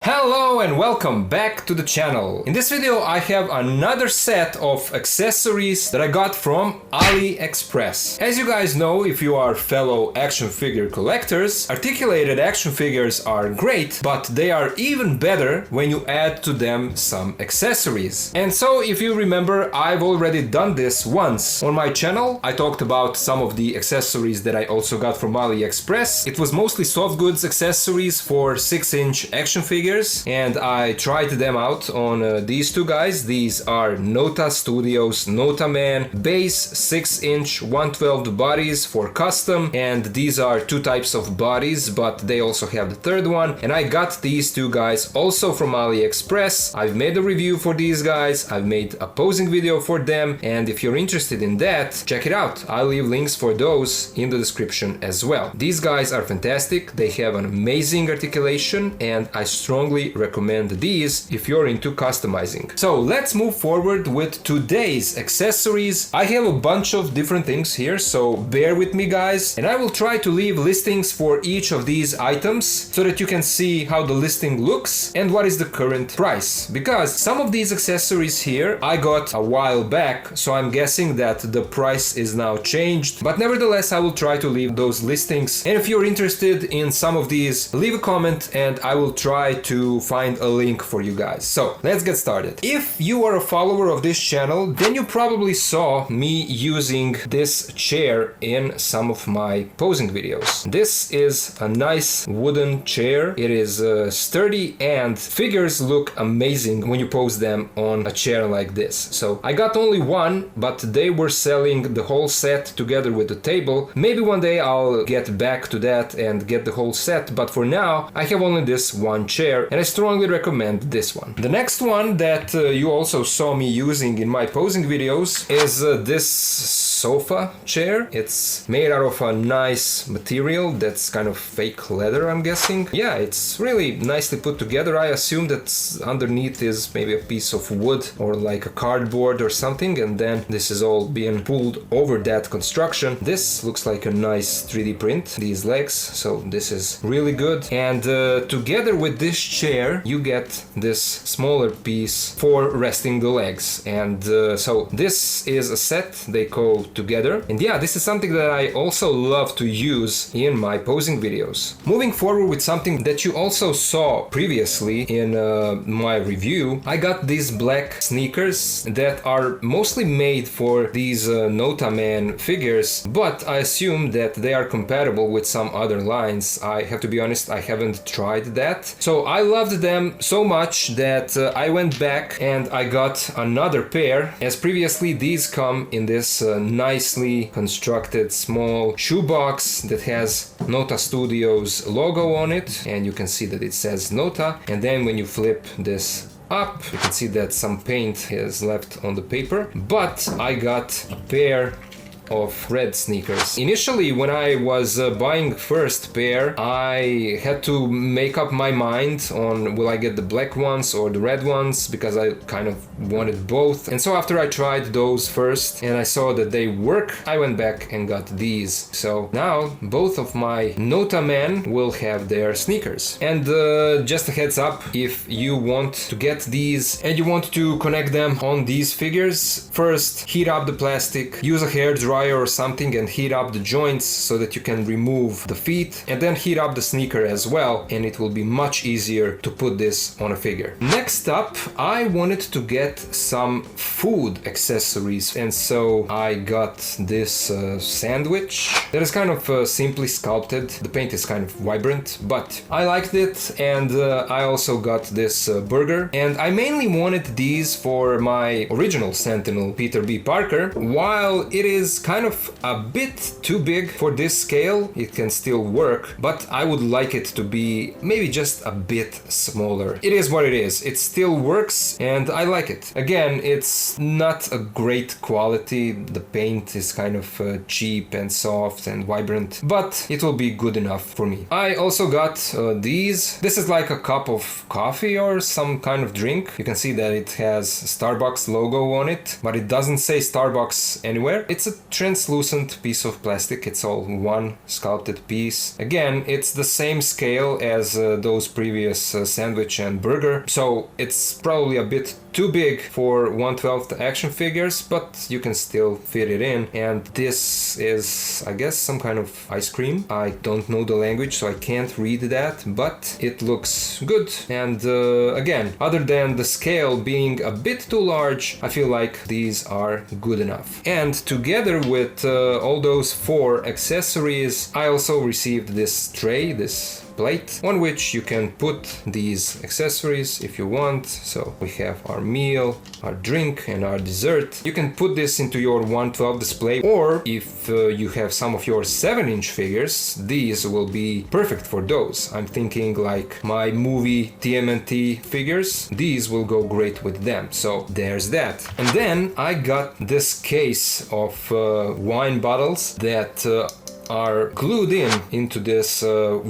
Hello and welcome back to the channel. In this video I have another set of accessories that I got from AliExpress. As you guys know, if you are fellow action figure collectors, articulated action figures are great, but they are even better when you add to them some accessories. And so if you remember, I've already done this once. On my channel I talked about some of the accessories that I also got from AliExpress. It was mostly soft goods accessories for 6-inch action figures. And I tried them out on these two guys. These are Nota Studios Nota Man base 6-inch 1/12 bodies for custom, and these are two types of bodies, but they also have the third one. And I got these two guys also from AliExpress. I've made a review for these guys, I've made a posing video for them, and if you're interested in that, check it out. I'll leave links for those in the description as well. These guys are fantastic, they have an amazing articulation, and I strongly recommend these if you're into customizing. So let's move forward with today's accessories. I have a bunch of different things here, so bear with me guys, and I will try to leave listings for each of these items so that you can see how the listing looks and what is the current price, because some of these accessories here I got a while back, so I'm guessing that the price is now changed, but nevertheless I will try to leave those listings, and if you're interested in some of these, leave a comment and I will try to find a link for you guys. So let's get started. If you are a follower of this channel, then you probably saw me using this chair in some of my posing videos. This is a nice wooden chair. It is sturdy and figures look amazing when you pose them on a chair like this. So I got only one, but they were selling the whole set together with the table. Maybe one day I'll get back to that and get the whole set, but for now I have only this one chair, and I strongly recommend this one. The next one that you also saw me using in my posing videos is this sofa chair. It's made out of a nice material that's kind of fake leather, I'm guessing. Yeah, it's really nicely put together. I assume that underneath is maybe a piece of wood or like a cardboard or something, and then this is all being pulled over that construction. This looks like a nice 3D print, these legs, so this is really good. And together with this chair you get this smaller piece for resting the legs, and so this is a set they go together, and yeah, this is something that I also love to use in my posing videos. Moving forward with something that you also saw previously in my review, I got these black sneakers that are mostly made for these Nota Man figures, but I assume that they are compatible with some other lines. I have to be honest, I haven't tried that. So I loved them so much that I went back and I got another pair, as previously these come in this nicely constructed small shoebox that has Nota Studios logo on it, and you can see that it says Nota, and then when you flip this up you can see that some paint is left on the paper, but I got a pair of red sneakers. Initially, when I was buying first pair, I had to make up my mind on will I get the black ones or the red ones, because I kind of wanted both. And so after I tried those first and I saw that they work, I went back and got these. So now both of my Nota Men will have their sneakers. And just a heads up, if you want to get these and you want to connect them on these figures, first heat up the plastic, use a hair dryer or something and heat up the joints so that you can remove the feet, and then heat up the sneaker as well, and it will be much easier to put this on a figure. Next up, I wanted to get some food accessories, and so I got this sandwich that is kind of simply sculpted. The paint is kind of vibrant, but I liked it, and I also got this burger, and I mainly wanted these for my original Sentinel Peter B. Parker. While it is kind of a bit too big for this scale, it can still work, but I would like it to be maybe just a bit smaller. It is what it is. It still works and I like it. Again, it's not a great quality. The paint is kind of cheap and soft and vibrant, but it will be good enough for me. I also got these. This is like a cup of coffee or some kind of drink. You can see that it has Starbucks logo on it, but it doesn't say Starbucks anywhere. It's a translucent piece of plastic. It's all one sculpted piece. Again, it's the same scale as those previous sandwich and burger, so it's probably a bit too big for 1/12 action figures, but you can still fit it in. And this is, I guess, some kind of ice cream. I don't know the language, so I can't read that, but it looks good. And again, other than the scale being a bit too large, I feel like these are good enough. And together with all those 4 accessories, I also received this tray, this plate, on which you can put these accessories if you want. So we have our meal, our drink, and our dessert. You can put this into your 1/12 display, or if you have some of your 7-inch figures, these will be perfect for those. I'm thinking like my movie TMNT figures, these will go great with them. So there's that. And then I got this case of wine bottles that are glued into this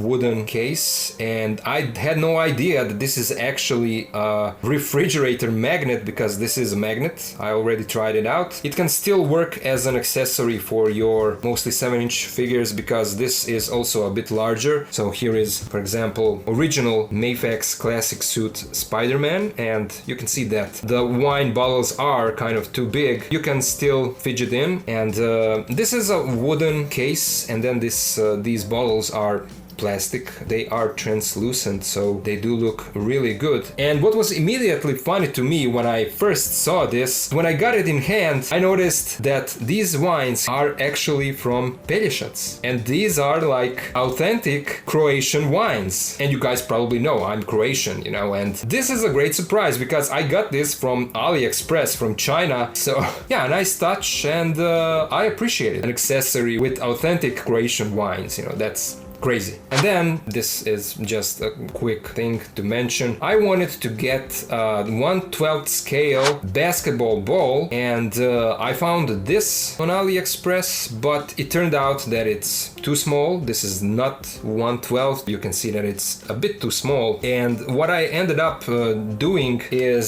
wooden case, and I had no idea that this is actually a refrigerator magnet, because this is a magnet. I already tried it out. It can still work as an accessory for your mostly 7-inch figures, because this is also a bit larger. So here is, for example, original Mayfax classic suit Spider-Man, and you can see that the wine bottles are kind of too big. You can still fidget in, and this is a wooden case. And then these bottles are plastic. They are translucent, so they do look really good. And what was immediately funny to me when I first saw this, when I got it in hand, I noticed that these wines are actually from Pelješac. And these are like authentic Croatian wines. And you guys probably know I'm Croatian, you know, and this is a great surprise because I got this from AliExpress from China. So yeah, nice touch, and I appreciate it. An accessory with authentic Croatian wines, you know, that's crazy. And then this is just a quick thing to mention. I wanted to get a 1/12 scale basketball ball, and I found this on AliExpress, but it turned out that it's too small. This is not 1/12. You can see that it's a bit too small. And what I ended up doing is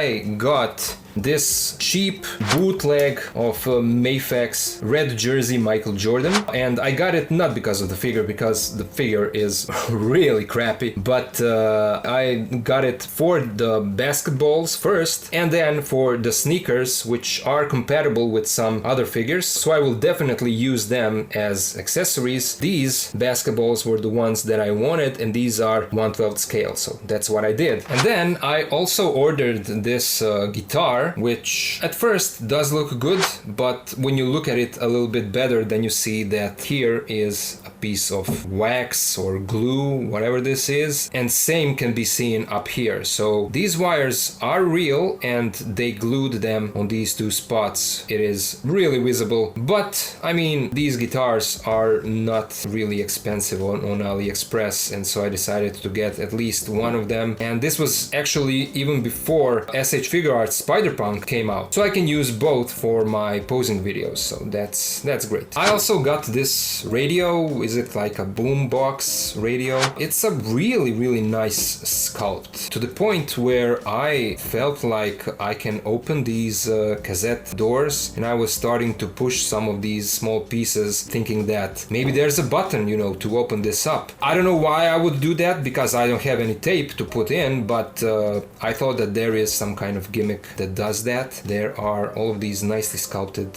I got this cheap bootleg of Mayfax red jersey Michael Jordan, and I got it not because of the figure, because the figure is really crappy, but I got it for the basketballs first, and then for the sneakers, which are compatible with some other figures, so I will definitely use them as accessories. These basketballs were the ones that I wanted, and these are 1/12 scale, so that's what I did. And then I also ordered this guitar, which at first does look good, but when you look at it a little bit better, then you see that here is a piece of wax or glue, whatever this is, and same can be seen up here. So these wires are real, and they glued them on these two spots. It is really visible, but I mean, these guitars are not really expensive on AliExpress, and so I decided to get at least one of them. And this was actually even before SH Figure Arts Spider-Punk came out, so I can use both for my posing videos, so that's great. I also got this radio. Is it like a boombox radio? It's a really nice sculpt, to the point where I felt like I can open these cassette doors, and I was starting to push some of these small pieces, thinking that maybe there's a button, you know, to open this up. I don't know why I would do that, because I don't have any tape to put in, but I thought that there is some kind of gimmick that does that. There are all of these nicely sculpted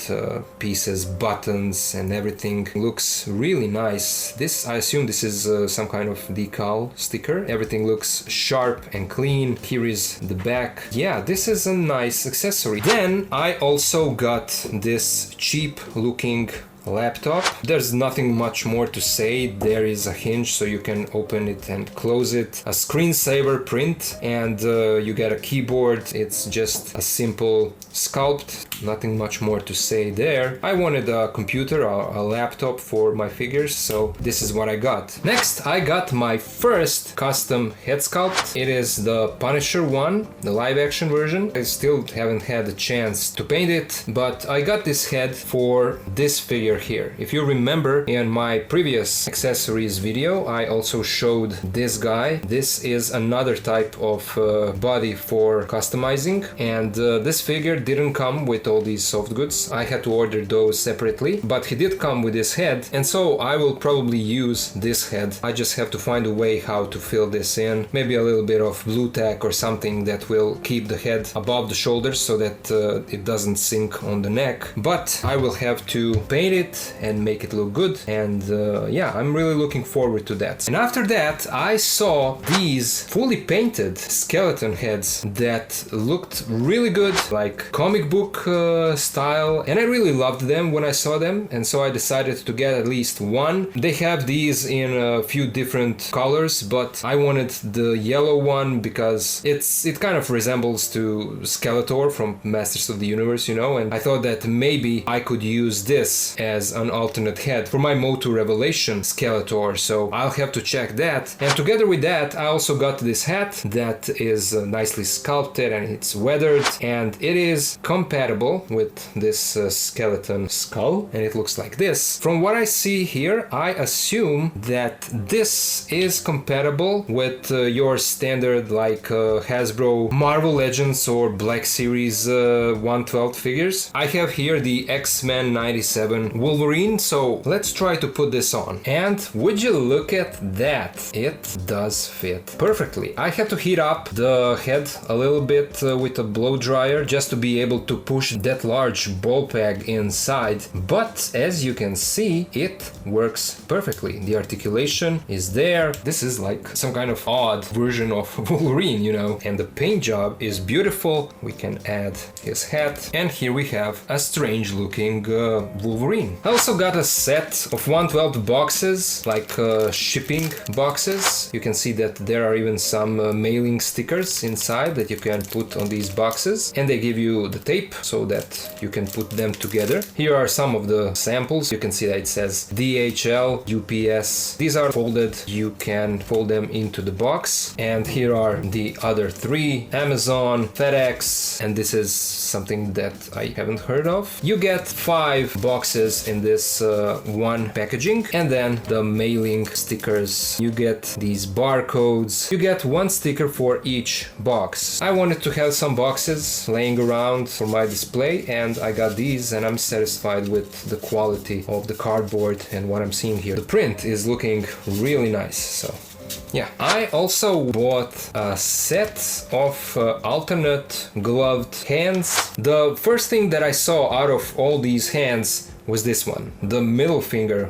pieces, buttons, and everything looks really nice. This, I assume this is some kind of decal sticker. Everything looks sharp and clean. Here is the back. Yeah, this is a nice accessory. Then I also got this cheap looking laptop. There's nothing much more to say. There is a hinge so you can open it and close it, a screensaver print, and you get a keyboard. It's just a simple sculpt, nothing much more to say there. I wanted a computer, a laptop for my figures, so this is what I got. Next, I got my first custom head sculpt. It is the Punisher one, the live action version. I still haven't had a chance to paint it, but I got this head for this figure here. If you remember, in my previous accessories video, I also showed this guy. This is another type of body for customizing, and this figure didn't come with get all these soft goods. I had to order those separately, but he did come with this head, and so I will probably use this head. I just have to find a way how to fill this in. Maybe a little bit of blue tack or something that will keep the head above the shoulders so that it doesn't sink on the neck. But I will have to paint it and make it look good, and yeah, I'm really looking forward to that. And after that, I saw these fully painted skeleton heads that looked really good, like comic book style, and I really loved them when I saw them, and so I decided to get at least one. They have these in a few different colors, but I wanted the yellow one because it kind of resembles to Skeletor from Masters of the Universe, you know, and I thought that maybe I could use this as an alternate head for my Motu Revelation Skeletor, so I'll have to check that. And together with that, I also got this hat that is nicely sculpted and it's weathered, and it is compatible with this skeleton skull, and it looks like this. From what I see here, I assume that this is compatible with your standard like Hasbro Marvel Legends or Black Series 1/12 figures. I have here the X-Men 97 Wolverine, so let's try to put this on. And would you look at that? It does fit perfectly. I had to heat up the head a little bit with a blow dryer just to be able to push that large ball peg inside, but as you can see, it works perfectly. The articulation is there. This is like some kind of odd version of Wolverine, you know, and the paint job is beautiful. We can add his hat, and here we have a strange looking Wolverine. I also got a set of 1/12 boxes, like shipping boxes. You can see that there are even some mailing stickers inside that you can put on these boxes, and they give you the tape so that you can put them together. Here are some of the samples. You can see that it says DHL, UPS. These are folded. You can fold them into the box. And here are the other three: Amazon, FedEx, and this is something that I haven't heard of. You get 5 boxes in this one packaging, and then the mailing stickers. You get these barcodes. You get 1 sticker for each box. I wanted to have some boxes laying around for my display, and I got these, and I'm satisfied with the quality of the cardboard and what I'm seeing here. The print is looking really nice, so yeah. I also bought a set of alternate gloved hands. The first thing that I saw out of all these hands was this one, the middle finger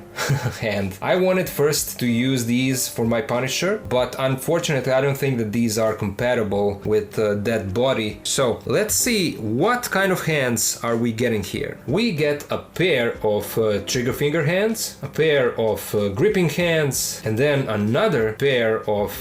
hand. I wanted first to use these for my Punisher, but unfortunately I don't think that these are compatible with that body. So let's see what kind of hands are we getting here. We get a pair of trigger finger hands, a pair of gripping hands, and then another pair of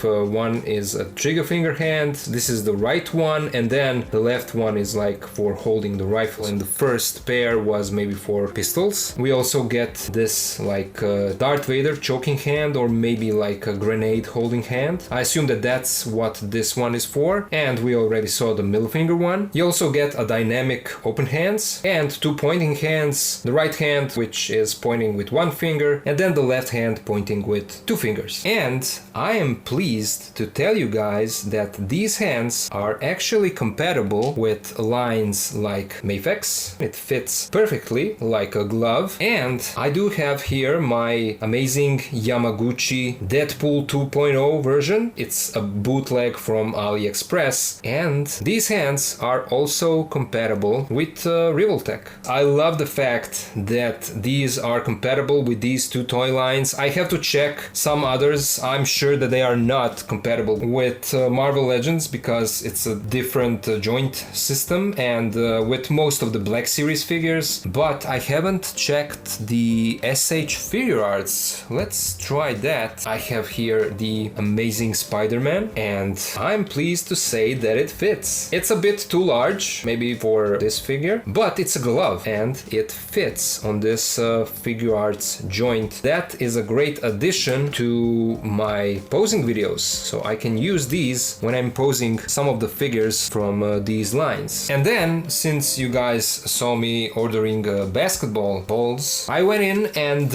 one is a trigger finger hand. This is the right one, and then the left one is like for holding the rifle, and the first pair was maybe for pistols. We also get this like Darth Vader choking hand, or maybe like a grenade holding hand. I assume that that's what this one is for, and we already saw the middle finger one. You also get a dynamic open hands and 2 pointing hands, the right hand which is pointing with 1 finger, and then the left hand pointing with 2 fingers. And I am pleased to tell you guys that these hands are actually compatible with lines like Mafex. It fits perfectly like a glove, and I do have here my amazing Yamaguchi Deadpool 2.0 version. It's a bootleg from AliExpress, and these hands are also compatible with Revoltech. I love the fact that these are compatible with these 2 toy lines. I have to check some others. I'm sure that they are not compatible with Marvel Legends because it's a different joint system, and with most of the Black Series figures, but I haven't checked the SH Figure Arts. Let's try that. I have here the amazing Spider-Man, and I'm pleased to say that it fits. It's a bit too large, maybe for this figure, but it's a glove, and it fits on this Figure Arts joint. That is a great addition to my posing videos, so I can use these when I'm posing some of the figures from these lines. And then, since you guys saw me ordering basketball small balls. I went in and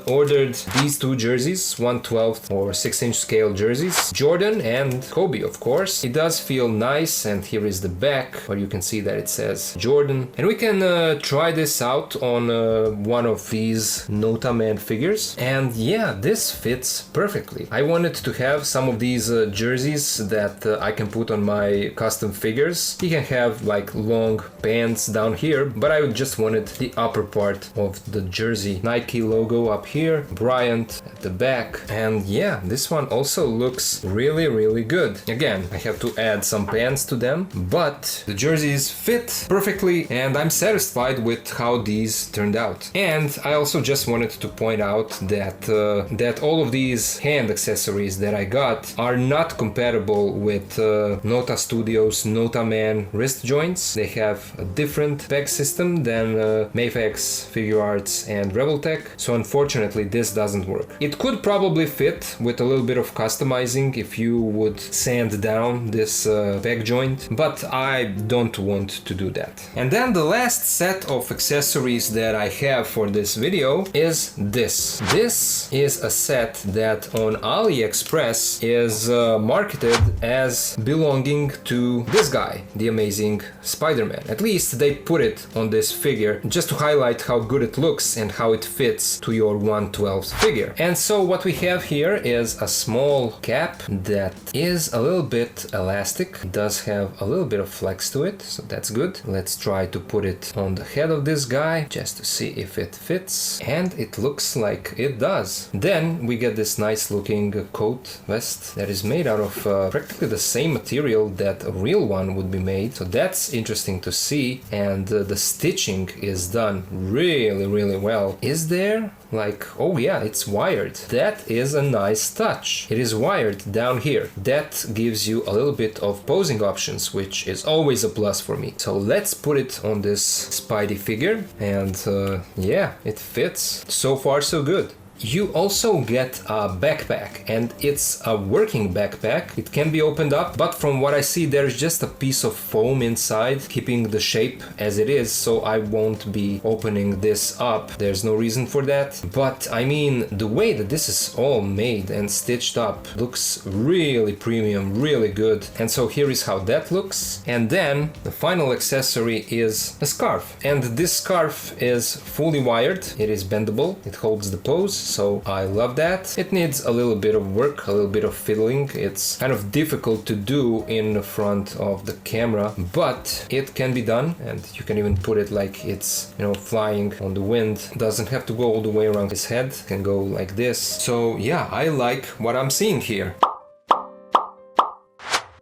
ordered these two jerseys, 1/12 or 6-inch scale jerseys, Jordan and Kobe, of course. It does feel nice, and here is the back where you can see that it says Jordan. And we can try this out on one of these Nota Man figures, and yeah, this fits perfectly. I wanted to have some of these jerseys that I can put on my custom figures. You can have like long pants down here, but I just wanted the upper part of the jersey. Nike logo up here, Bryant at the back, and yeah, this one also looks really good. Again, I have to add some pants to them, but the jerseys fit perfectly and I'm satisfied with how these turned out. And I also just wanted to point out that all of these hand accessories that I got are not compatible with Nota Studios Nota Man wrist joints. They have a different peg system than Mafex, Figure Arts and Revoltech, so unfortunately this doesn't work. It could probably fit with a little bit of customizing if you would sand down this peg joint, but I don't want to do that. And then the last set of accessories that I have for this video is this. This is a set that on AliExpress is marketed as belonging to this guy, the amazing Spider-Man. At least they put it on this figure just to highlight how good it looks and how it fits to your 1/12 figure. And so what we have here is a small cap that is a little bit elastic. It does have a little bit of flex to it, so that's good. Let's try to put it on the head of this guy just to see if it fits, and it looks like it does. Then we get this nice looking coat vest that is made out of practically the same material that a real one would be made, so that's interesting to see. And the stitching is done really well. Is there like, oh yeah, it's wired. That is a nice touch. It is wired down here. That gives you a little bit of posing options, which is always a plus for me. So let's put it on this Spidey figure, and yeah, it fits. So far so good. You also get a backpack, and it's a working backpack. It can be opened up, but from what I see there's just a piece of foam inside keeping the shape as it is, so I won't be opening this up. There's no reason for that. But I mean, the way that this is all made and stitched up looks really premium, really good. And so here is how that looks. And then the final accessory is a scarf, and this scarf is fully wired. It is bendable, it holds the pose, so I love that. It needs a little bit of work, a little bit of fiddling. It's kind of difficult to do in front of the camera, but it can be done, and you can even put it like it's, you know, flying on the wind. It doesn't have to go all the way around his head. It can go like this. So yeah, I like what I'm seeing here.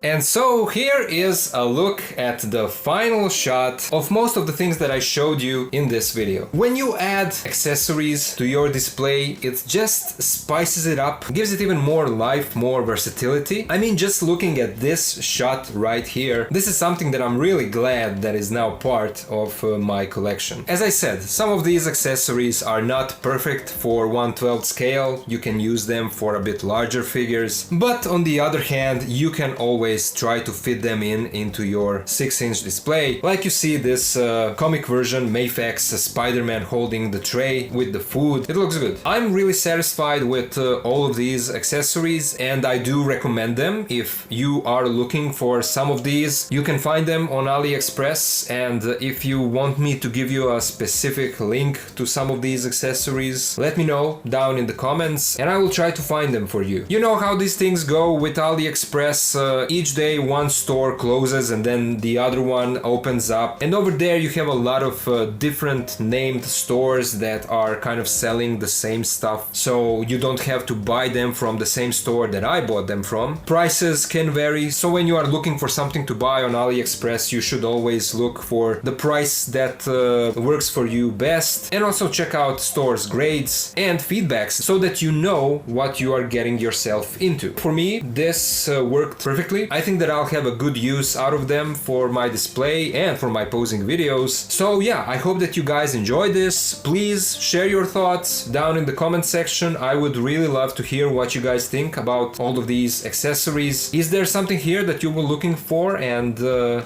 And so here is a look at the final shot of most of the things that I showed you in this video. When you add accessories to your display, it just spices it up, gives it even more life, more versatility. I mean, just looking at this shot right here, this is something that I'm really glad that is now part of my collection. As I said, some of these accessories are not perfect for 1/12 scale. You can use them for a bit larger figures, but on the other hand, you can always try to fit them into your 6-inch display. Like you see this comic version, Mafex Spider-Man holding the tray with the food. It looks good. I'm really satisfied with all of these accessories, and I do recommend them. If you are looking for some of these, you can find them on AliExpress, and if you want me to give you a specific link to some of these accessories, let me know down in the comments and I will try to find them for you. You know how these things go with AliExpress. Each day one store closes and then the other one opens up, and over there you have a lot of different named stores that are kind of selling the same stuff, so you don't have to buy them from the same store that I bought them from. Prices can vary, so when you are looking for something to buy on AliExpress, you should always look for the price that works for you best, and also check out stores' grades and feedbacks so that you know what you are getting yourself into. For me, this worked perfectly. I think that I'll have a good use out of them for my display and for my posing videos. So yeah, I hope that you guys enjoyed this. Please share your thoughts down in the comment section. I would really love to hear what you guys think about all of these accessories. Is there something here that you were looking for? And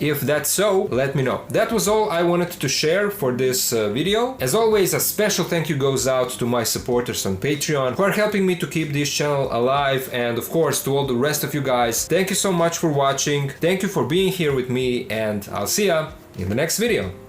if that's so, let me know. That was all I wanted to share for this video. As always, a special thank you goes out to my supporters on Patreon who are helping me to keep this channel alive, and of course to all the rest of you guys. Thank you so much for watching. Thank you for being here with me, and I'll see ya in the next video.